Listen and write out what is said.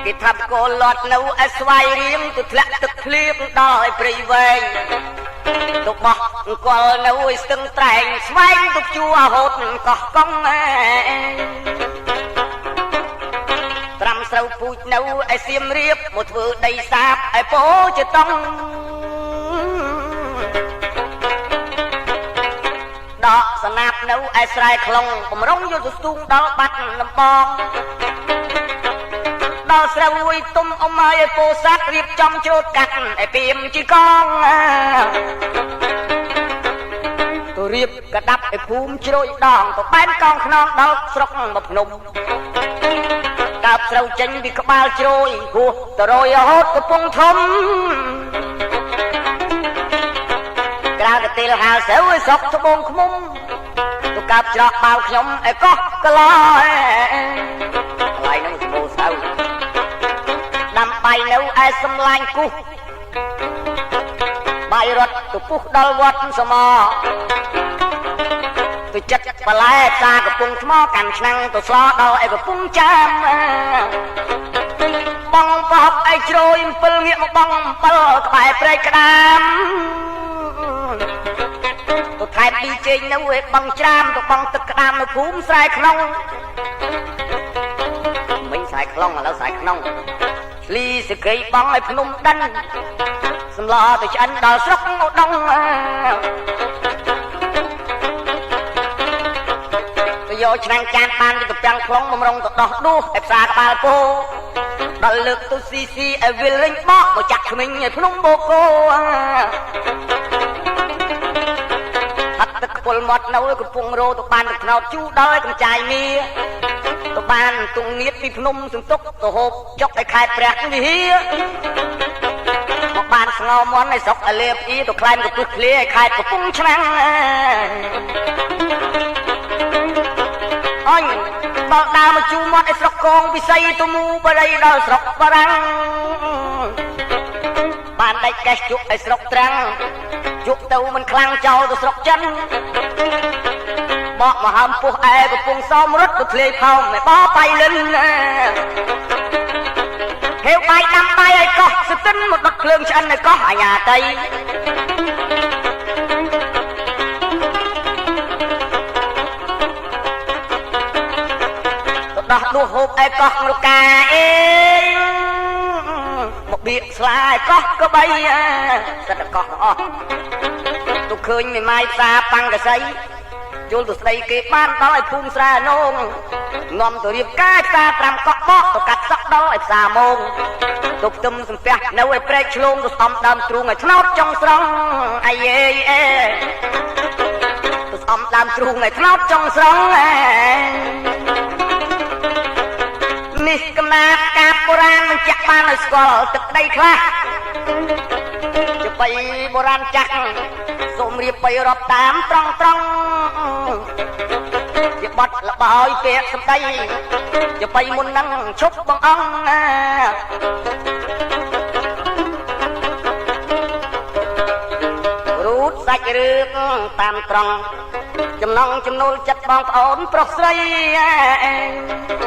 គេថាកូនលត់នៅឲ្យស្វាយរៀងទៅធ្លាក់ទឹកភ្លៀងដល់ឲ្យព្រៃវែងទៅបោះអង្គលនៅឲ្យស្ទឹងត្រែងស្វែងទៅជួរហូតកោះកងត្រាំស្រូវពូជនៅឲ្យសៀមរាបមកធ្វើដីសាបឲ្យពោជាតង់ដកស្នាប់នៅឯស្រែខ្លងបំរុងយកទៅស្ទូងដល់បាត់លំបងដល់ស្រូវមួយទុំអមឲ្យពោសាត់រៀបចំជ្រូតកាត់ឲ្យពីមជីកងទៅរៀបកដាប់ឲ្យភូមិជ្រោយដងទៅបែនកងខ្នងដល់ស្រុកមកភ្នំកើបស្រូវចេញពីក្បាលជ្រោយហួសទៅរយរហូតកំពង់ធំក្រៅទៅទីលហាលស្រូវឲ្យស្រុកត្បូងឃ្មុំទៅកើបច្រកបាវខ្ញុំឲ្យកោះកឡោកន្លែងហ្នឹងស្បូរស្រូវដាំបាយនៅឯសំឡាញ់គូសបាយរត់ទៅពុះដល់វត្តសមទៅចិត្តបន្លែផ្សារកំពង់ថ្មកាន់ឆ្នាំងទៅស្លោដល់ឯកំពង់ចាមបងប្រហុកឯជ្រោយ7ងាកមកបង7ក្បែរព្រែកក្តាមទៅថែមឌីជេងនៅឯបងច្រាមទៅបងទឹកក្តាមនៅភូមិស្រែក្នុងមិញស្រែក្នុងឥឡូវស្រែក្នុងឆ្លីសក្រីបងឲ្យភ្នំដិនសម្លទៅឆ្អិនដល់ស្រុកឧដុង្គទៅយកឆ្នាំងចានបានទៅពាំងខ្លងបំរុងទៅដោះដួសឲ្យផ្សារក្បាលពោដល់លើកទៅស៊ីស៊ីឲ្យវិលរិញបោកមកចាក់ក្មេងឲ្យភ្នំបូកូអត់ទឹកពុលមាត់នៅកំពុងរោទៅបានទឹកថ្នោតជូរដល់កំចាយមីទៅបានទុងងៀតពីភ្នំសន្ទុកទៅហូបចុកឲ្យខេត្តព្រះវិហារមកបានស្ងោមន់ឲ្យស្រុកអលេបអ៊ីទៅខ្លែងកពុះឃ្លាឲ្យខេត្តកំពង់ឆ្នាំងអញដល់ដើរមកជូរមាត់ឲ្យស្រុកកងពិសីទៅមូបរិយដល់ស្រុកបារាំងបានដេចកេះជក់ឲ្យស្រុកត្រាំងជក់ទៅមិនខ្លាំងចោលទៅស្រុកចិនបកមកហើមពោះឯកំពុងសមរត់ទៅធ្លាយផោមឲ្យបបៃលិនហេវបាយដាំបាយឲ្យកោះស្ទឹនមកដុតភ្លើងឆ្អិនឲ្យកោះអាញាតីទៅដោះដួសហូបឲ្យកោះរកាអេមកបៀកស្លាឲ្យកោះក្បីសិតតែកោះទាំងអស់ទៅឃើញមេម៉ាយផ្សារប៉ាំងកសីជុលទៅស្ដីគេបានដល់ឲ្យភូមិស្រែនងនាំទៅរៀបការផ្សារ5កក់បកទៅកាត់សក់ដល់ឲ្យផ្សារមងទុកទឹមសំពះនៅឲ្យព្រែកឆ្លងទៅស្អំដើមទ្រូងឲ្យឆ្នោតចុងស្រង់អាយេអេទៅស្អំដើមទ្រូងឲ្យឆ្នោតចុងស្រង់នេះកំណាព្យកាបបុរាណមិនចាក់បានឲ្យស្គាល់ទឹកដីខ្លះជាបៃបុរាណចាក់សូមរៀបបីរាប់តាមត្រង់ត្រង់ជាបាត់លបហើយពាក្យសម្ដីជាបៃមុននឹងឈប់បងអង្គរូតសាច់រឿងតាមត្រង់ចំណងចំណូលចិត្តបងប្អូនប្រុសស្រី